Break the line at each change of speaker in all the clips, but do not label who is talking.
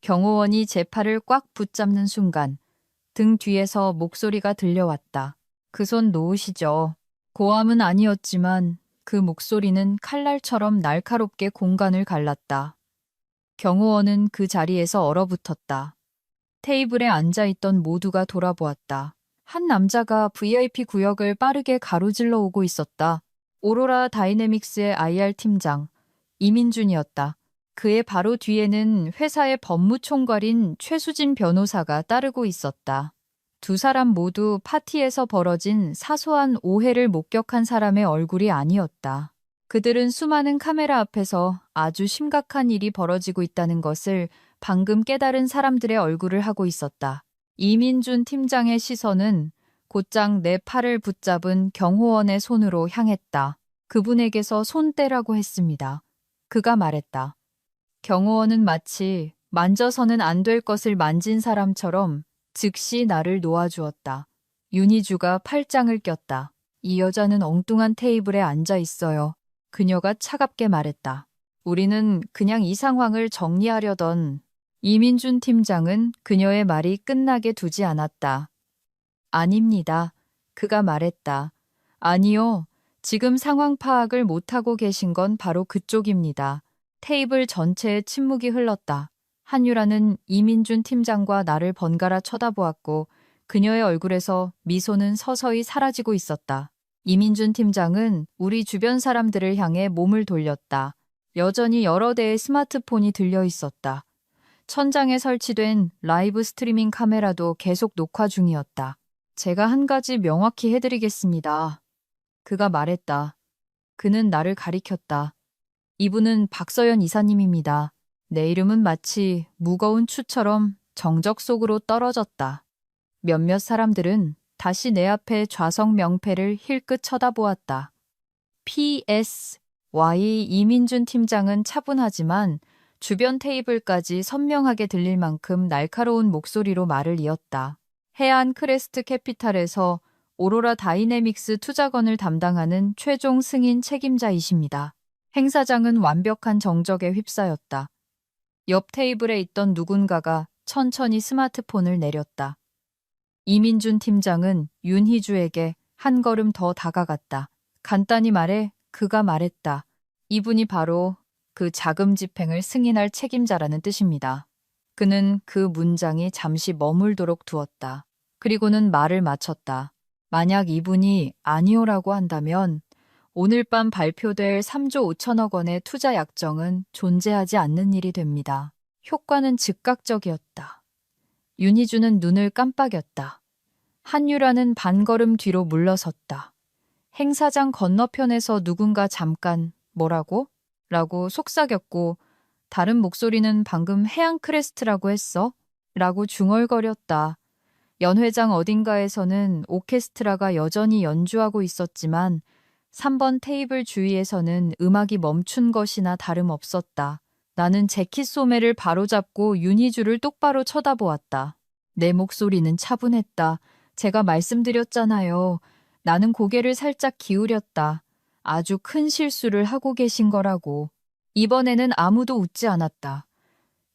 경호원이 제 팔을 꽉 붙잡는 순간 등 뒤에서 목소리가 들려왔다. 그 손 놓으시죠. 고함은 아니었지만 그 목소리는 칼날처럼 날카롭게 공간을 갈랐다. 경호원은 그 자리에서 얼어붙었다. 테이블에 앉아있던 모두가 돌아보았다. 한 남자가 VIP 구역을 빠르게 가로질러 오고 있었다. 오로라 다이내믹스의 IR 팀장, 이민준이었다. 그의 바로 뒤에는 회사의 법무총괄인 최수진 변호사가 따르고 있었다. 두 사람 모두 파티에서 벌어진 사소한 오해를 목격한 사람의 얼굴이 아니었다. 그들은 수많은 카메라 앞에서 아주 심각한 일이 벌어지고 있다는 것을 방금 깨달은 사람들의 얼굴을 하고 있었다. 이민준 팀장의 시선은 곧장 내 팔을 붙잡은 경호원의 손으로 향했다. 그분에게서 손 떼라고 했습니다. 그가 말했다. 경호원은 마치 만져서는 안 될 것을 만진 사람처럼 즉시 나를 놓아주었다. 윤희주가 팔짱을 꼈다. 이 여자는 엉뚱한 테이블에 앉아 있어요. 그녀가 차갑게 말했다. 우리는 그냥 이 상황을 정리하려던. 이민준 팀장은 그녀의 말이 끝나게 두지 않았다. 아닙니다. 그가 말했다. 아니요. 지금 상황 파악을 못하고 계신 건 바로 그쪽입니다. 테이블 전체에 침묵이 흘렀다. 한유라는 이민준 팀장과 나를 번갈아 쳐다보았고 그녀의 얼굴에서 미소는 서서히 사라지고 있었다. 이민준 팀장은 우리 주변 사람들을 향해 몸을 돌렸다. 여전히 여러 대의 스마트폰이 들려 있었다. 천장에 설치된 라이브 스트리밍 카메라도 계속 녹화 중이었다. 제가 한 가지 명확히 해드리겠습니다. 그가 말했다. 그는 나를 가리켰다. 이분은 박서연 이사님입니다. 내 이름은 마치 무거운 추처럼 정적 속으로 떨어졌다. 몇몇 사람들은 다시 내 앞에 좌석 명패를 힐끗 쳐다보았다. PS Y 이민준 팀장은 차분하지만 주변 테이블까지 선명하게 들릴 만큼 날카로운 목소리로 말을 이었다. 해안 크레스트 캐피탈에서 오로라 다이내믹스 투자건을 담당하는 최종 승인 책임자이십니다. 행사장은 완벽한 정적에 휩싸였다. 옆 테이블에 있던 누군가가 천천히 스마트폰을 내렸다. 이민준 팀장은 윤희주에게 한 걸음 더 다가갔다. 간단히 말해 그가 말했다. 이분이 바로 그 자금 집행을 승인할 책임자라는 뜻입니다. 그는 그 문장이 잠시 머물도록 두었다. 그리고는 말을 마쳤다. 만약 이분이 아니오라고 한다면 오늘 밤 발표될 3조 5천억 원의 투자 약정은 존재하지 않는 일이 됩니다. 효과는 즉각적이었다. 윤희주는 눈을 깜빡였다. 한유라는 반걸음 뒤로 물러섰다. 행사장 건너편에서 누군가 잠깐 뭐라고? 라고 속삭였고 다른 목소리는 방금 해안 크레스트라고 했어? 라고 중얼거렸다. 연회장 어딘가에서는 오케스트라가 여전히 연주하고 있었지만 3번 테이블 주위에서는 음악이 멈춘 것이나 다름없었다. 나는 재킷 소매를 바로잡고 윤희주를 똑바로 쳐다보았다. 내 목소리는 차분했다. 제가 말씀드렸잖아요. 나는 고개를 살짝 기울였다. 아주 큰 실수를 하고 계신 거라고. 이번에는 아무도 웃지 않았다.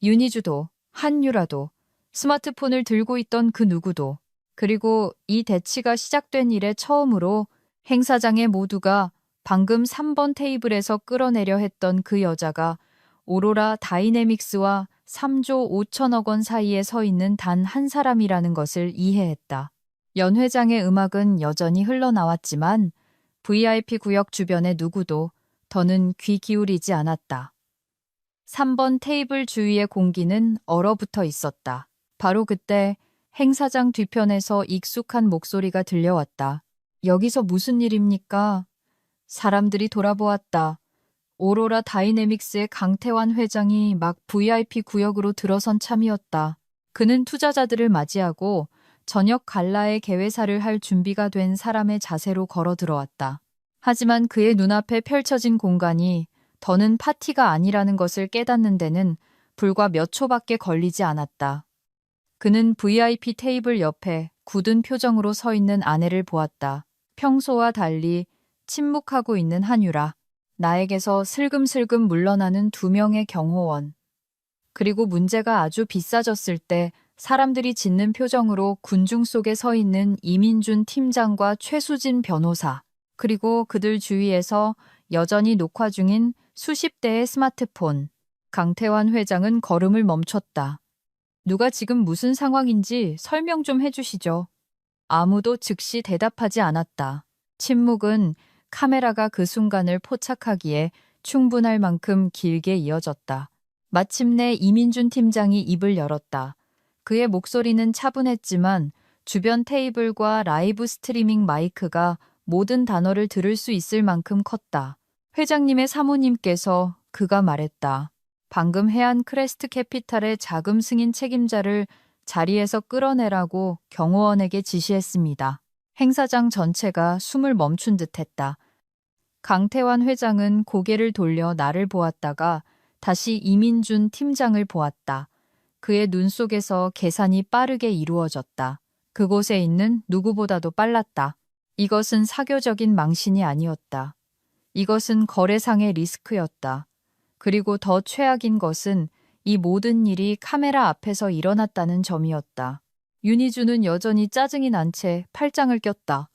윤희주도, 한유라도, 스마트폰을 들고 있던 그 누구도, 그리고 이 대치가 시작된 이래 처음으로 행사장의 모두가 방금 3번 테이블에서 끌어내려 했던 그 여자가 오로라 다이내믹스와 3조 5천억 원 사이에 서 있는 단 한 사람이라는 것을 이해했다. 연회장의 음악은 여전히 흘러나왔지만 VIP 구역 주변의 누구도 더는 귀 기울이지 않았다. 3번 테이블 주위의 공기는 얼어붙어 있었다. 바로 그때 행사장 뒤편에서 익숙한 목소리가 들려왔다. 여기서 무슨 일입니까? 사람들이 돌아보았다. 오로라 다이내믹스의 강태환 회장이 막 VIP 구역으로 들어선 참이었다. 그는 투자자들을 맞이하고 저녁 갈라의 개회사를 할 준비가 된 사람의 자세로 걸어 들어왔다. 하지만 그의 눈앞에 펼쳐진 공간이 더는 파티가 아니라는 것을 깨닫는 데는 불과 몇 초밖에 걸리지 않았다. 그는 VIP 테이블 옆에 굳은 표정으로 서 있는 아내를 보았다. 평소와 달리 침묵하고 있는 한유라. 나에게서 슬금슬금 물러나는 두 명의 경호원. 그리고 문제가 아주 비싸졌을 때 사람들이 짓는 표정으로 군중 속에 서 있는 이민준 팀장과 최수진 변호사, 그리고 그들 주위에서 여전히 녹화 중인 수십 대의 스마트폰. 강태환 회장은 걸음을 멈췄다. 누가 지금 무슨 상황인지 설명 좀 해주시죠. 아무도 즉시 대답하지 않았다. 침묵은 카메라가 그 순간을 포착하기에 충분할 만큼 길게 이어졌다. 마침내 이민준 팀장이 입을 열었다. 그의 목소리는 차분했지만 주변 테이블과 라이브 스트리밍 마이크가 모든 단어를 들을 수 있을 만큼 컸다. 회장님의 사모님께서, 그가 말했다. 방금 해안 크레스트 캐피탈의 자금 승인 책임자를 자리에서 끌어내라고 경호원에게 지시했습니다. 행사장 전체가 숨을 멈춘 듯했다. 강태환 회장은 고개를 돌려 나를 보았다가 다시 이민준 팀장을 보았다. 그의 눈 속에서 계산이 빠르게 이루어졌다. 그곳에 있는 누구보다도 빨랐다. 이것은 사교적인 망신이 아니었다. 이것은 거래상의 리스크였다. 그리고 더 최악인 것은 이 모든 일이 카메라 앞에서 일어났다는 점이었다. 윤희주는 여전히 짜증이 난 채 팔짱을 꼈다.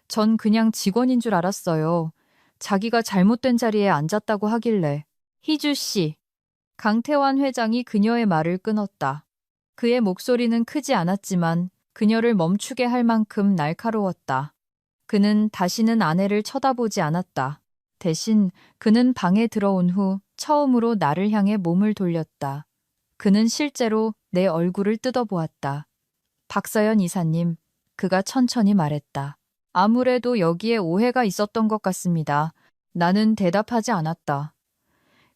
전 그냥 직원인 줄 알았어요. 자기가 잘못된 자리에 앉았다고 하길래. 희주 씨. 강태환 회장이 그녀의 말을 끊었다. 그의 목소리는 크지 않았지만 그녀를 멈추게 할 만큼 날카로웠다. 그는 다시는 아내를 쳐다보지 않았다. 대신 그는 방에 들어온 후 처음으로 나를 향해 몸을 돌렸다. 그는 실제로 내 얼굴을 뜯어보았다. 박서연 이사님, 그가 천천히 말했다. 아무래도 여기에 오해가 있었던 것 같습니다. 나는 대답하지 않았다.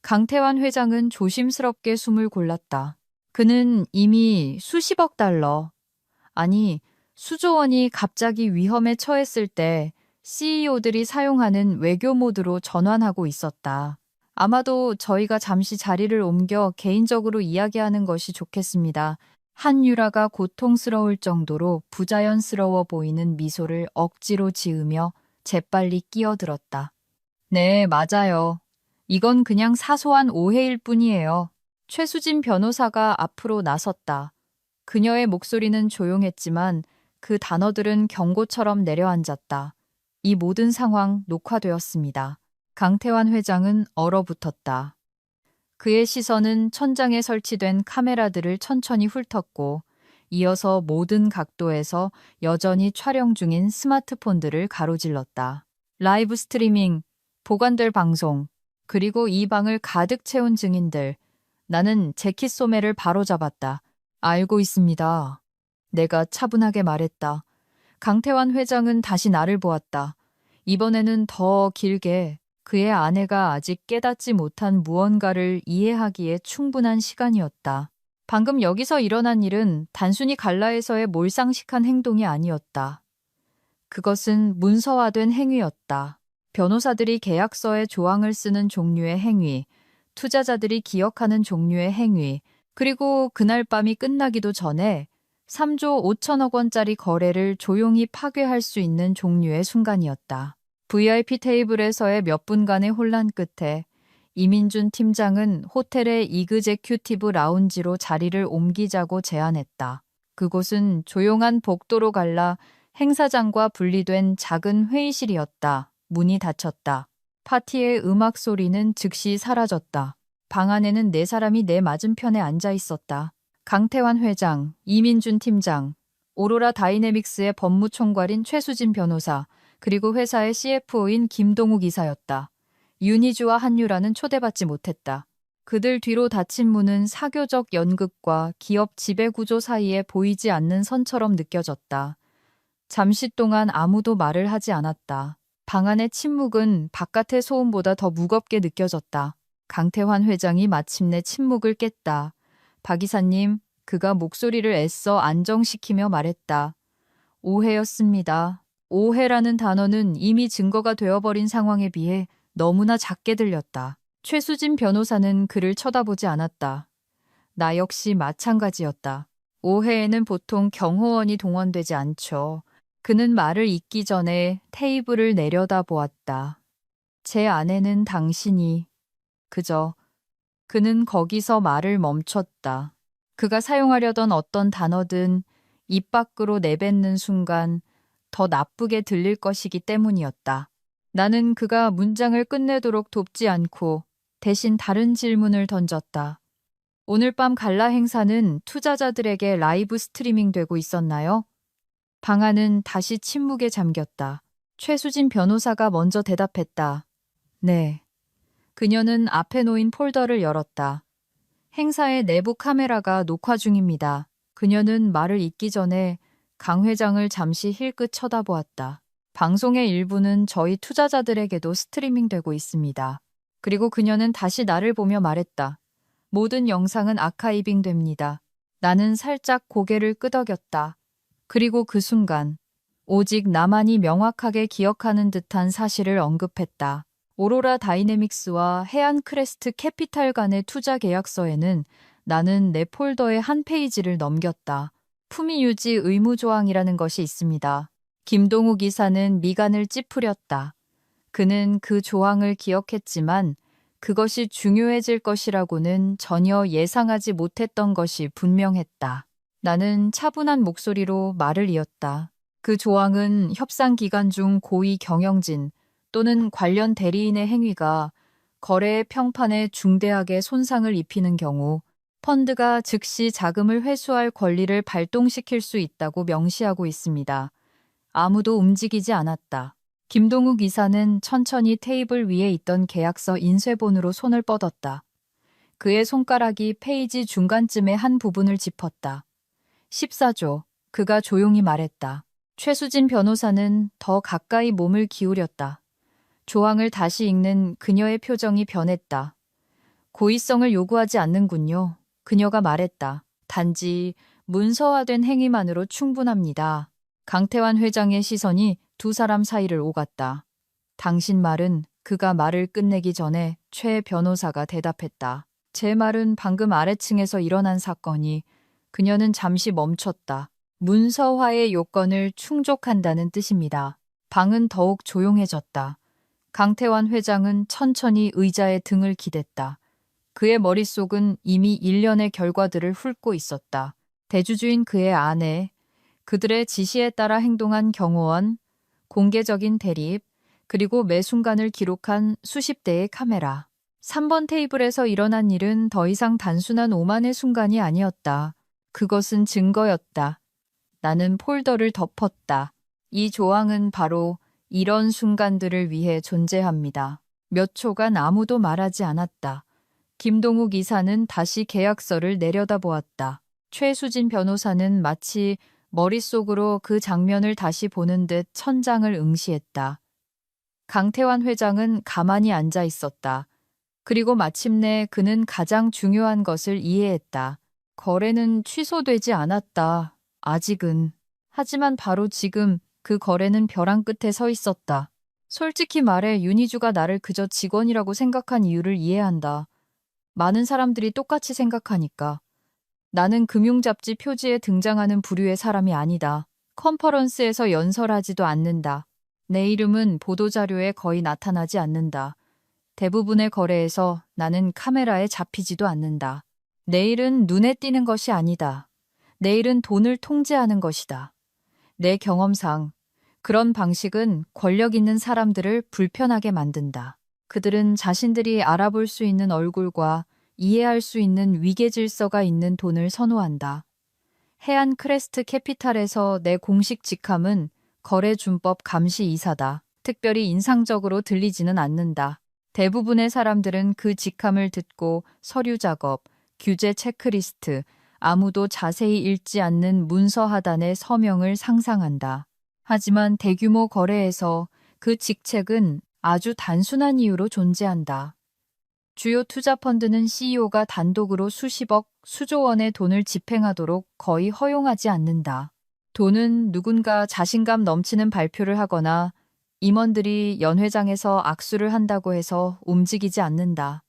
강태환 회장은 조심스럽게 숨을 골랐다. 그는 이미 수십억 달러, 아니 수조 원이 갑자기 위험에 처했을 때 CEO들이 사용하는 외교 모드로 전환하고 있었다. 아마도 저희가 잠시 자리를 옮겨 개인적으로 이야기하는 것이 좋겠습니다. 한유라가 고통스러울 정도로 부자연스러워 보이는 미소를 억지로 지으며 재빨리 끼어들었다. 네, 맞아요. 이건 그냥 사소한 오해일 뿐이에요. 최수진 변호사가 앞으로 나섰다. 그녀의 목소리는 조용했지만 그 단어들은 경고처럼 내려앉았다. 이 모든 상황 녹화되었습니다. 강태환 회장은 얼어붙었다. 그의 시선은 천장에 설치된 카메라들을 천천히 훑었고 이어서 모든 각도에서 여전히 촬영 중인 스마트폰들을 가로질렀다. 라이브 스트리밍, 보관될 방송, 그리고 이 방을 가득 채운 증인들. 나는 재킷 소매를 바로잡았다. 알고 있습니다. 내가 차분하게 말했다. 강태환 회장은 다시 나를 보았다. 이번에는 더 길게 그의 아내가 아직 깨닫지 못한 무언가를 이해하기에 충분한 시간이었다. 방금 여기서 일어난 일은 단순히 갈라에서의 몰상식한 행동이 아니었다. 그것은 문서화된 행위였다. 변호사들이 계약서에 조항을 쓰는 종류의 행위, 투자자들이 기억하는 종류의 행위, 그리고 그날 밤이 끝나기도 전에 3조 5천억 원짜리 거래를 조용히 파괴할 수 있는 종류의 순간이었다. VIP 테이블에서의 몇 분간의 혼란 끝에 이민준 팀장은 호텔의 이그제큐티브 라운지로 자리를 옮기자고 제안했다. 그곳은 조용한 복도로 갈라 행사장과 분리된 작은 회의실이었다. 문이 닫혔다. 파티의 음악 소리는 즉시 사라졌다. 방 안에는 네 사람이 내 맞은편에 앉아 있었다. 강태환 회장, 이민준 팀장, 오로라 다이내믹스의 법무총괄인 최수진 변호사, 그리고 회사의 CFO인 김동욱 이사였다. 윤희주와 한유라는 초대받지 못했다. 그들 뒤로 닫힌 문은 사교적 연극과 기업 지배구조 사이에 보이지 않는 선처럼 느껴졌다. 잠시 동안 아무도 말을 하지 않았다. 방 안의 침묵은 바깥의 소음보다 더 무겁게 느껴졌다. 강태환 회장이 마침내 침묵을 깼다. 박 이사님, 그가 목소리를 애써 안정시키며 말했다. 오해였습니다. 오해라는 단어는 이미 증거가 되어버린 상황에 비해 너무나 작게 들렸다. 최수진 변호사는 그를 쳐다보지 않았다. 나 역시 마찬가지였다. 오해에는 보통 경호원이 동원되지 않죠. 그는 말을 잇기 전에 테이블을 내려다 보았다. 제 아내는 당신이 그저 그는 거기서 말을 멈췄다. 그가 사용하려던 어떤 단어든 입 밖으로 내뱉는 순간 더 나쁘게 들릴 것이기 때문이었다. 나는 그가 문장을 끝내도록 돕지 않고 대신 다른 질문을 던졌다. 오늘 밤 갈라 행사는 투자자들에게 라이브 스트리밍 되고 있었나요? 방 안은 다시 침묵에 잠겼다. 최수진 변호사가 먼저 대답했다. 네. 그녀는 앞에 놓인 폴더를 열었다. 행사의 내부 카메라가 녹화 중입니다. 그녀는 말을 잇기 전에 강 회장을 잠시 힐끗 쳐다보았다. 방송의 일부는 저희 투자자들에게도 스트리밍 되고 있습니다. 그리고 그녀는 다시 나를 보며 말했다. 모든 영상은 아카이빙 됩니다. 나는 살짝 고개를 끄덕였다. 그리고 그 순간 오직 나만이 명확하게 기억하는 듯한 사실을 언급했다. 오로라 다이내믹스와 해안 크레스트 캐피탈 간의 투자 계약서에는 나는 내 폴더의 한 페이지를 넘겼다. 품위 유지 의무 조항이라는 것이 있습니다. 김동욱 이사는 미간을 찌푸렸다. 그는 그 조항을 기억했지만 그것이 중요해질 것이라고는 전혀 예상하지 못했던 것이 분명했다. 나는 차분한 목소리로 말을 이었다. 그 조항은 협상 기간 중 고위 경영진 또는 관련 대리인의 행위가 거래의 평판에 중대하게 손상을 입히는 경우 펀드가 즉시 자금을 회수할 권리를 발동시킬 수 있다고 명시하고 있습니다. 아무도 움직이지 않았다. 김동욱 이사는 천천히 테이블 위에 있던 계약서 인쇄본으로 손을 뻗었다. 그의 손가락이 페이지 중간쯤의 한 부분을 짚었다. 14조. 그가 조용히 말했다. 최수진 변호사는 더 가까이 몸을 기울였다. 조항을 다시 읽는 그녀의 표정이 변했다. 고의성을 요구하지 않는군요. 그녀가 말했다. 단지 문서화된 행위만으로 충분합니다. 강태환 회장의 시선이 두 사람 사이를 오갔다. 당신 말은 그가 말을 끝내기 전에 최 변호사가 대답했다. 제 말은 방금 아래층에서 일어난 사건이 그녀는 잠시 멈췄다. 문서화의 요건을 충족한다는 뜻입니다. 방은 더욱 조용해졌다. 강태환 회장은 천천히 의자에 등을 기댔다. 그의 머릿속은 이미 일련의 결과들을 훑고 있었다. 대주주인 그의 아내, 그들의 지시에 따라 행동한 경호원, 공개적인 대립, 그리고 매 순간을 기록한 수십 대의 카메라. 3번 테이블에서 일어난 일은 더 이상 단순한 오만의 순간이 아니었다. 그것은 증거였다. 나는 폴더를 덮었다. 이 조항은 바로 이런 순간들을 위해 존재합니다. 몇 초간 아무도 말하지 않았다. 김동욱 이사는 다시 계약서를 내려다보았다. 최수진 변호사는 마치 머릿속으로 그 장면을 다시 보는 듯 천장을 응시했다. 강태환 회장은 가만히 앉아 있었다. 그리고 마침내 그는 가장 중요한 것을 이해했다. 거래는 취소되지 않았다. 아직은. 하지만 바로 지금 그 거래는 벼랑 끝에 서 있었다. 솔직히 말해 윤희주가 나를 그저 직원이라고 생각한 이유를 이해한다. 많은 사람들이 똑같이 생각하니까. 나는 금융잡지 표지에 등장하는 부류의 사람이 아니다. 컨퍼런스에서 연설하지도 않는다. 내 이름은 보도자료에 거의 나타나지 않는다. 대부분의 거래에서 나는 카메라에 잡히지도 않는다. 내 일은 눈에 띄는 것이 아니다. 내 일은 돈을 통제하는 것이다. 내 경험상 그런 방식은 권력 있는 사람들을 불편하게 만든다. 그들은 자신들이 알아볼 수 있는 얼굴과 이해할 수 있는 위계 질서가 있는 돈을 선호한다. 해안 크레스트 캐피탈에서 내 공식 직함은 거래준법 감시 이사다. 특별히 인상적으로 들리지는 않는다. 대부분의 사람들은 그 직함을 듣고 서류 작업, 규제 체크리스트, 아무도 자세히 읽지 않는 문서 하단의 서명을 상상한다. 하지만 대규모 거래에서 그 직책은 아주 단순한 이유로 존재한다. 주요 투자 펀드는 CEO가 단독으로 수십억, 수조 원의 돈을 집행하도록 거의 허용하지 않는다. 돈은 누군가 자신감 넘치는 발표를 하거나 임원들이 연회장에서 악수를 한다고 해서 움직이지 않는다.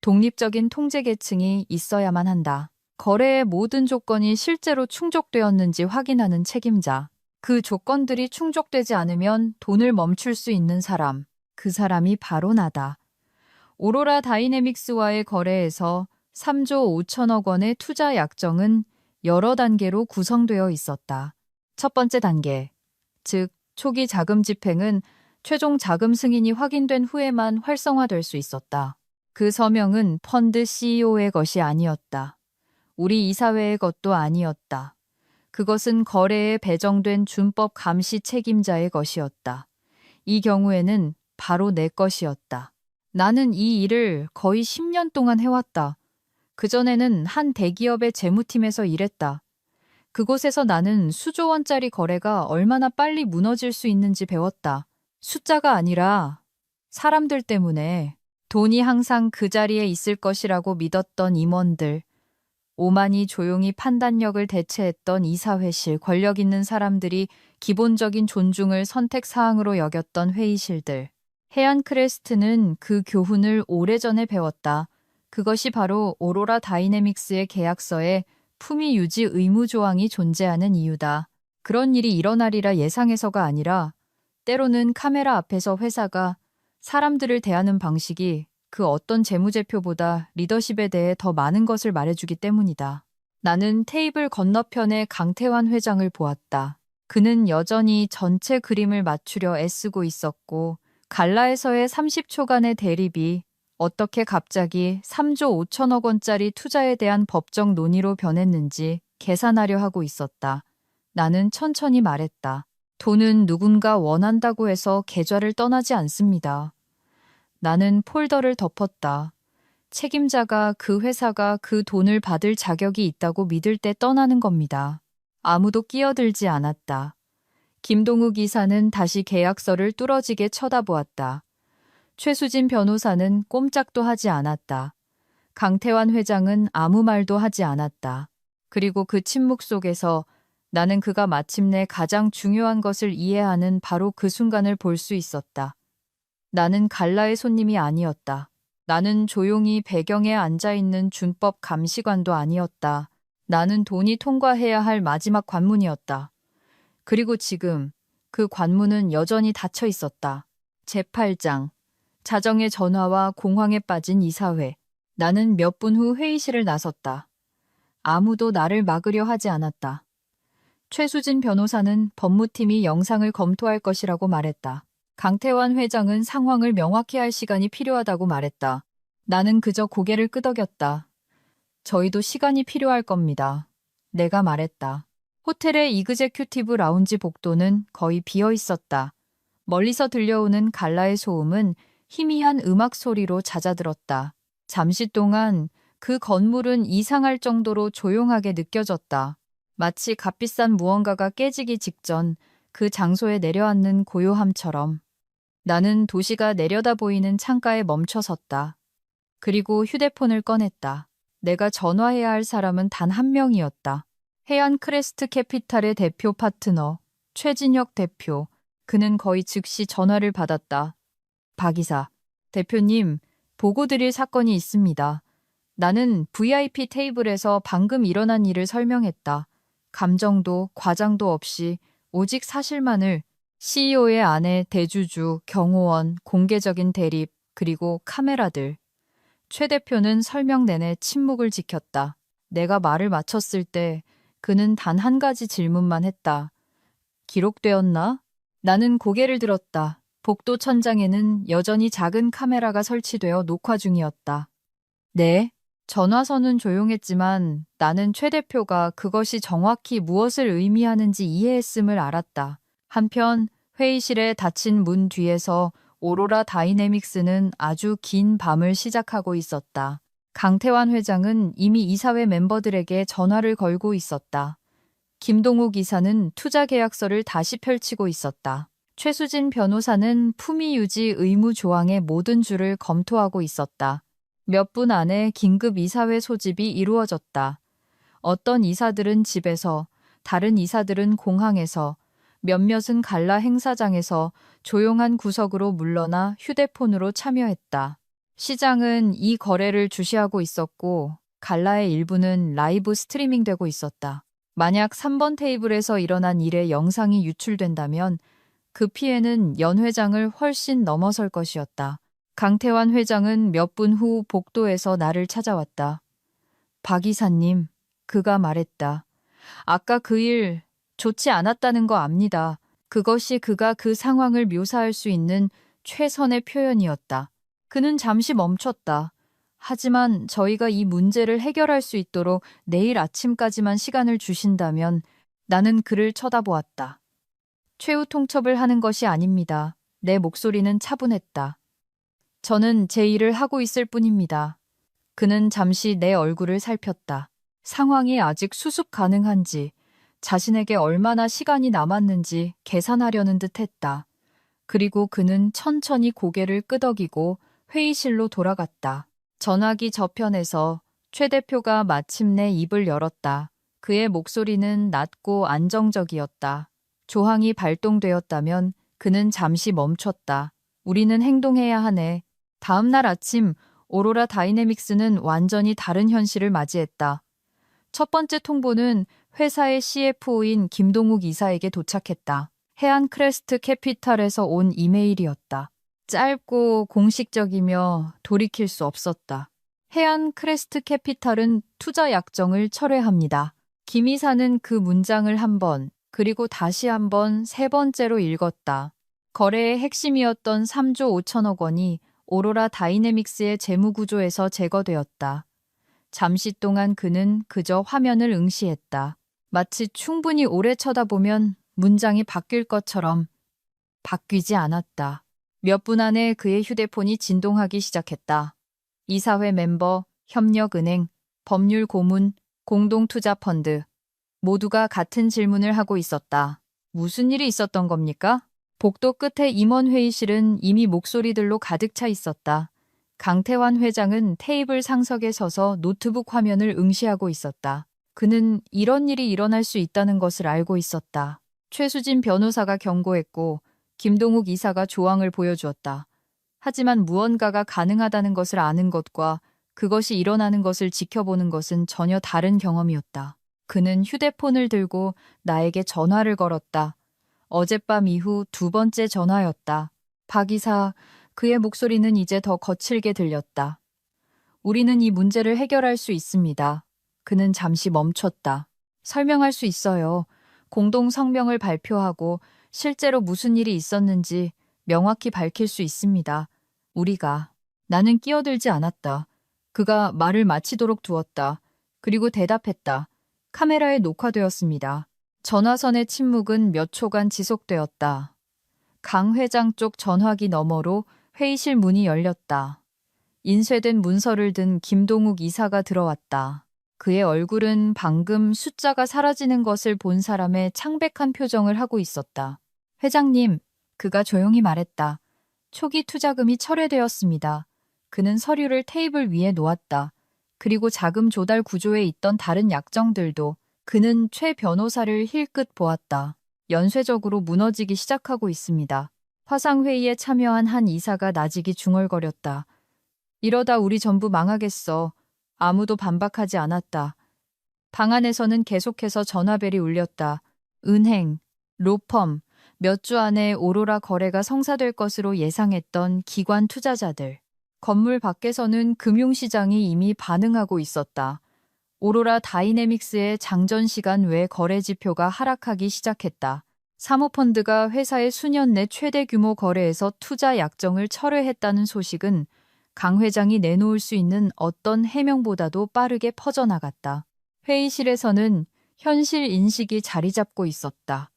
독립적인 통제 계층이 있어야만 한다. 거래의 모든 조건이 실제로 충족되었는지 확인하는 책임자. 그 조건들이 충족되지 않으면 돈을 멈출 수 있는 사람. 그 사람이 바로 나다. 오로라 다이내믹스와의 거래에서 3조 5천억 원의 투자 약정은 여러 단계로 구성되어 있었다. 첫 번째 단계, 즉 초기 자금 집행은 최종 자금 승인이 확인된 후에만 활성화될 수 있었다. 그 서명은 펀드 CEO의 것이 아니었다. 우리 이사회의 것도 아니었다. 그것은 거래에 배정된 준법 감시 책임자의 것이었다. 이 경우에는 바로 내 것이었다. 나는 이 일을 거의 10년 동안 해왔다. 그전에는 한 대기업의 재무팀에서 일했다. 그곳에서 나는 수조 원짜리 거래가 얼마나 빨리 무너질 수 있는지 배웠다. 숫자가 아니라 사람들 때문에. 돈이 항상 그 자리에 있을 것이라고 믿었던 임원들, 오만이 조용히 판단력을 대체했던 이사회실 권력 있는 사람들이 기본적인 존중을 선택사항으로 여겼던 회의실들. 해안 크레스트는 그 교훈을 오래전에 배웠다. 그것이 바로 오로라 다이내믹스의 계약서에 품위 유지 의무 조항이 존재하는 이유다. 그런 일이 일어나리라 예상해서가 아니라 때로는 카메라 앞에서 회사가 사람들을 대하는 방식이 그 어떤 재무제표보다 리더십에 대해 더 많은 것을 말해주기 때문이다. 나는 테이블 건너편의 강태환 회장을 보았다. 그는 여전히 전체 그림을 맞추려 애쓰고 있었고 갈라에서의 30초간의 대립이 어떻게 갑자기 3조 5천억 원짜리 투자에 대한 법적 논의로 변했는지 계산하려 하고 있었다. 나는 천천히 말했다. 돈은 누군가 원한다고 해서 계좌를 떠나지 않습니다. 나는 폴더를 덮었다. 책임자가 그 회사가 그 돈을 받을 자격이 있다고 믿을 때 떠나는 겁니다. 아무도 끼어들지 않았다. 김동욱 이사는 다시 계약서를 뚫어지게 쳐다보았다. 최수진 변호사는 꼼짝도 하지 않았다. 강태환 회장은 아무 말도 하지 않았다. 그리고 그 침묵 속에서 나는 그가 마침내 가장 중요한 것을 이해하는 바로 그 순간을 볼 수 있었다. 나는 갈라의 손님이 아니었다. 나는 조용히 배경에 앉아있는 준법 감시관도 아니었다. 나는 돈이 통과해야 할 마지막 관문이었다. 그리고 지금 그 관문은 여전히 닫혀 있었다. 제8장. 자정의 전화와 공황에 빠진 이사회. 나는 몇 분 후 회의실을 나섰다. 아무도 나를 막으려 하지 않았다. 최수진 변호사는 법무팀이 영상을 검토할 것이라고 말했다. 강태환 회장은 상황을 명확히 할 시간이 필요하다고 말했다. 나는 그저 고개를 끄덕였다. 저희도 시간이 필요할 겁니다. 내가 말했다. 호텔의 이그제큐티브 라운지 복도는 거의 비어 있었다. 멀리서 들려오는 갈라의 소음은 희미한 음악 소리로 잦아들었다. 잠시 동안 그 건물은 이상할 정도로 조용하게 느껴졌다. 마치 값비싼 무언가가 깨지기 직전 그 장소에 내려앉는 고요함처럼. 나는 도시가 내려다 보이는 창가에 멈춰 섰다. 그리고 휴대폰을 꺼냈다. 내가 전화해야 할 사람은 단 한 명이었다. 해안 크레스트 캐피탈의 대표 파트너, 최진혁 대표. 그는 거의 즉시 전화를 받았다. 박 이사, 대표님, 보고 드릴 사건이 있습니다. 나는 VIP 테이블에서 방금 일어난 일을 설명했다. 감정도 과장도 없이 오직 사실만을. CEO의 아내, 대주주, 경호원, 공개적인 대립, 그리고 카메라들. 최 대표는 설명 내내 침묵을 지켰다. 내가 말을 마쳤을 때 그는 단 한 가지 질문만 했다. 기록되었나? 나는 고개를 들었다. 복도 천장에는 여전히 작은 카메라가 설치되어 녹화 중이었다. 네? 전화선은 조용했지만 나는 최 대표가 그것이 정확히 무엇을 의미하는지 이해했음을 알았다. 한편 회의실의 닫힌 문 뒤에서 오로라 다이내믹스는 아주 긴 밤을 시작하고 있었다. 강태환 회장은 이미 이사회 멤버들에게 전화를 걸고 있었다. 김동욱 이사는 투자 계약서를 다시 펼치고 있었다. 최수진 변호사는 품위 유지 의무 조항의 모든 줄을 검토하고 있었다. 몇 분 안에 긴급 이사회 소집이 이루어졌다. 어떤 이사들은 집에서, 다른 이사들은 공항에서, 몇몇은 갈라 행사장에서 조용한 구석으로 물러나 휴대폰으로 참여했다. 시장은 이 거래를 주시하고 있었고 갈라의 일부는 라이브 스트리밍되고 있었다. 만약 3번 테이블에서 일어난 일의 영상이 유출된다면 그 피해는 연 회장을 훨씬 넘어설 것이었다. 강태환 회장은 몇 분 후 복도에서 나를 찾아왔다. 박 이사님, 그가 말했다. 아까 그 일 좋지 않았다는 거 압니다. 그것이 그가 그 상황을 묘사할 수 있는 최선의 표현이었다. 그는 잠시 멈췄다. 하지만 저희가 이 문제를 해결할 수 있도록 내일 아침까지만 시간을 주신다면 나는 그를 쳐다보았다. 최후 통첩을 하는 것이 아닙니다. 내 목소리는 차분했다. 저는 제 일을 하고 있을 뿐입니다. 그는 잠시 내 얼굴을 살폈다. 상황이 아직 수습 가능한지, 자신에게 얼마나 시간이 남았는지 계산하려는 듯 했다. 그리고 그는 천천히 고개를 끄덕이고 회의실로 돌아갔다. 전화기 저편에서 최 대표가 마침내 입을 열었다. 그의 목소리는 낮고 안정적이었다. 조항이 발동되었다면 그는 잠시 멈췄다. 우리는 행동해야 하네. 다음 날 아침 오로라 다이내믹스는 완전히 다른 현실을 맞이했다. 첫 번째 통보는 회사의 CFO인 김동욱 이사에게 도착했다. 해안 크레스트 캐피탈에서 온 이메일이었다. 짧고 공식적이며 돌이킬 수 없었다. 해안 크레스트 캐피탈은 투자 약정을 철회합니다. 김 이사는 그 문장을 한 번, 그리고 다시 한 번, 세 번째로 읽었다. 거래의 핵심이었던 3조 5천억 원이 오로라 다이내믹스의 재무구조에서 제거되었다. 잠시 동안 그는 그저 화면을 응시했다. 마치 충분히 오래 쳐다보면 문장이 바뀔 것처럼 바뀌지 않았다. 몇 분 안에 그의 휴대폰이 진동하기 시작했다. 이사회 멤버, 협력은행, 법률 고문, 공동투자펀드 모두가 같은 질문을 하고 있었다. 무슨 일이 있었던 겁니까? 복도 끝에 임원 회의실은 이미 목소리들로 가득 차 있었다. 강태환 회장은 테이블 상석에 서서 노트북 화면을 응시하고 있었다. 그는 이런 일이 일어날 수 있다는 것을 알고 있었다. 최수진 변호사가 경고했고 김동욱 이사가 조항을 보여주었다. 하지만 무언가가 가능하다는 것을 아는 것과 그것이 일어나는 것을 지켜보는 것은 전혀 다른 경험이었다. 그는 휴대폰을 들고 나에게 전화를 걸었다. 어젯밤 이후 두 번째 전화였다. 박 이사, 그의 목소리는 이제 더 거칠게 들렸다. 우리는 이 문제를 해결할 수 있습니다. 그는 잠시 멈췄다. 설명할 수 있어요. 공동 성명을 발표하고 실제로 무슨 일이 있었는지 명확히 밝힐 수 있습니다. 우리가. 나는 끼어들지 않았다. 그가 말을 마치도록 두었다. 그리고 대답했다. 카메라에 녹화되었습니다. 전화선의 침묵은 몇 초간 지속되었다. 강 회장 쪽 전화기 너머로 회의실 문이 열렸다. 인쇄된 문서를 든 김동욱 이사가 들어왔다. 그의 얼굴은 방금 숫자가 사라지는 것을 본 사람의 창백한 표정을 하고 있었다. 회장님, 그가 조용히 말했다. 초기 투자금이 철회되었습니다. 그는 서류를 테이블 위에 놓았다. 그리고 자금 조달 구조에 있던 다른 약정들도 그는 최 변호사를 힐끗 보았다. 연쇄적으로 무너지기 시작하고 있습니다. 화상회의에 참여한 한 이사가 나직이 중얼거렸다. 이러다 우리 전부 망하겠어. 아무도 반박하지 않았다. 방 안에서는 계속해서 전화벨이 울렸다. 은행, 로펌, 몇 주 안에 오로라 거래가 성사될 것으로 예상했던 기관 투자자들. 건물 밖에서는 금융시장이 이미 반응하고 있었다. 오로라 다이내믹스의 장전 시간 외 거래 지표가 하락하기 시작했다. 사모펀드가 회사의 수년 내 최대 규모 거래에서 투자 약정을 철회했다는 소식은 강 회장이 내놓을 수 있는 어떤 해명보다도 빠르게 퍼져나갔다. 회의실에서는 현실 인식이 자리 잡고 있었다.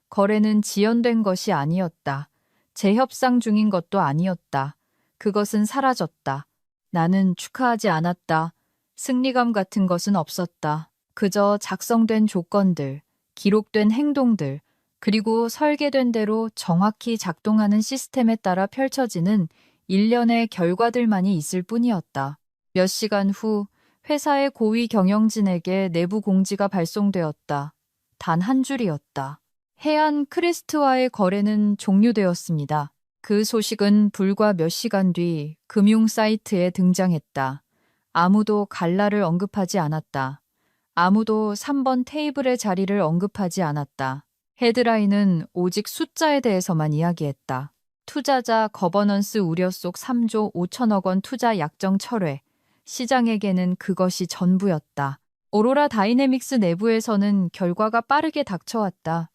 거래는 지연된 것이 아니었다. 재협상 중인 것도 아니었다. 그것은 사라졌다. 나는 축하하지 않았다. 승리감 같은 것은 없었다. 그저 작성된 조건들, 기록된 행동들, 그리고 설계된 대로 정확히 작동하는 시스템에 따라 펼쳐지는 일련의 결과들만이 있을 뿐이었다. 몇 시간 후 회사의 고위 경영진에게 내부 공지가 발송되었다. 단 한 줄이었다. 해안 크리스트와의 거래는 종료되었습니다. 그 소식은 불과 몇 시간 뒤 금융 사이트에 등장했다. 아무도 갈라를 언급하지 않았다. 아무도 3번 테이블의 자리를 언급하지 않았다. 헤드라인은 오직 숫자에 대해서만 이야기했다. 투자자 거버넌스 우려 속 3조 5천억 원 투자 약정 철회. 시장에게는 그것이 전부였다. 오로라 다이내믹스 내부에서는 결과가 빠르게 닥쳐왔다.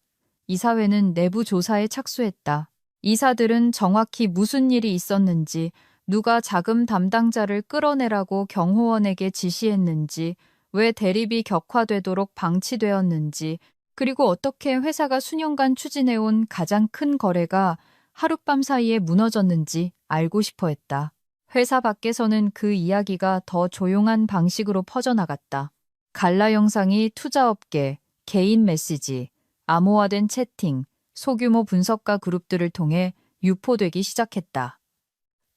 이사회는 내부 조사에 착수했다. 이사들은 정확히 무슨 일이 있었는지, 누가 자금 담당자를 끌어내라고 경호원에게 지시했는지, 왜 대립이 격화되도록 방치되었는지, 그리고 어떻게 회사가 수년간 추진해온 가장 큰 거래가 하룻밤 사이에 무너졌는지 알고 싶어 했다. 회사 밖에서는 그 이야기가 더 조용한 방식으로 퍼져나갔다. 갈라 영상이 투자업계, 개인 메시지, 암호화된 채팅, 소규모 분석가 그룹들을 통해 유포되기 시작했다.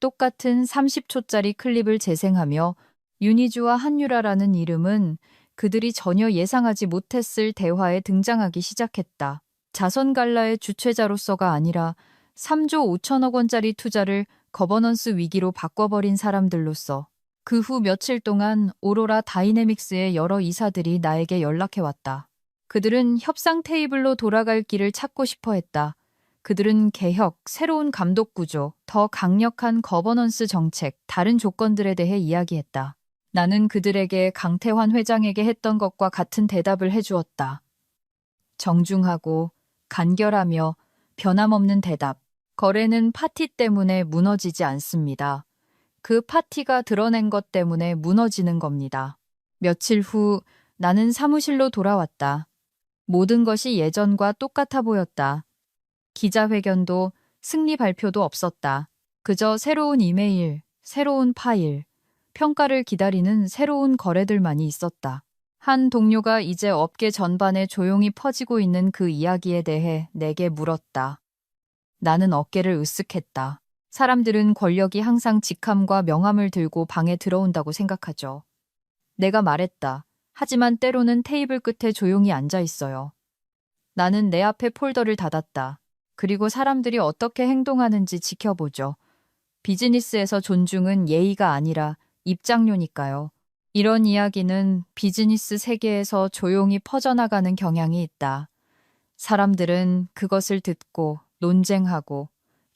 똑같은 30초짜리 클립을 재생하며 유니주와 한유라라는 이름은 그들이 전혀 예상하지 못했을 대화에 등장하기 시작했다. 자선갈라의 주최자로서가 아니라 3조 5천억 원짜리 투자를 거버넌스 위기로 바꿔버린 사람들로서 그 후 며칠 동안 오로라 다이내믹스의 여러 이사들이 나에게 연락해왔다. 그들은 협상 테이블로 돌아갈 길을 찾고 싶어 했다. 그들은 개혁, 새로운 감독 구조, 더 강력한 거버넌스 정책, 다른 조건들에 대해 이야기했다. 나는 그들에게 강태환 회장에게 했던 것과 같은 대답을 해주었다. 정중하고 간결하며 변함없는 대답. 거래는 파티 때문에 무너지지 않습니다. 그 파티가 드러낸 것 때문에 무너지는 겁니다. 며칠 후 나는 사무실로 돌아왔다. 모든 것이 예전과 똑같아 보였다. 기자회견도 승리 발표도 없었다. 그저 새로운 이메일, 새로운 파일, 평가를 기다리는 새로운 거래들만이 있었다. 한 동료가 이제 업계 전반에 조용히 퍼지고 있는 그 이야기에 대해 내게 물었다. 나는 어깨를 으쓱했다. 사람들은 권력이 항상 직함과 명함을 들고 방에 들어온다고 생각하죠. 내가 말했다. 하지만 때로는 테이블 끝에 조용히 앉아 있어요. 나는 내 앞에 폴더를 닫았다. 그리고 사람들이 어떻게 행동하는지 지켜보죠. 비즈니스에서 존중은 예의가 아니라 입장료니까요. 이런 이야기는 비즈니스 세계에서 조용히 퍼져나가는 경향이 있다. 사람들은 그것을 듣고 논쟁하고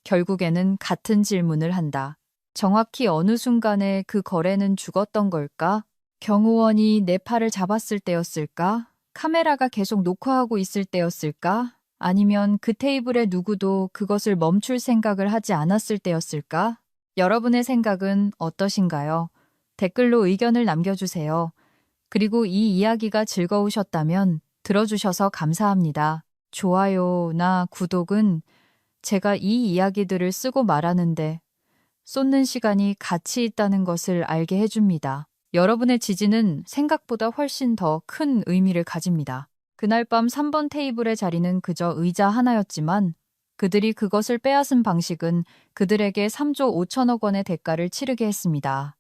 결국에는 같은 질문을 한다. 정확히 어느 순간에 그 거래는 죽었던 걸까? 경호원이 내 팔을 잡았을 때였을까? 카메라가 계속 녹화하고 있을 때였을까? 아니면 그 테이블에 누구도 그것을 멈출 생각을 하지 않았을 때였을까? 여러분의 생각은 어떠신가요? 댓글로 의견을 남겨주세요. 그리고 이 이야기가 즐거우셨다면 들어주셔서 감사합니다. 좋아요나 구독은 제가 이 이야기들을 쓰고 말하는데 쏟는 시간이 가치 있다는 것을 알게 해줍니다. 여러분의 지지는 생각보다 훨씬 더 큰 의미를 가집니다. 그날 밤 3번 테이블의 자리는 그저 의자 하나였지만 그들이 그것을 빼앗은 방식은 그들에게 3조 5천억 원의 대가를 치르게 했습니다.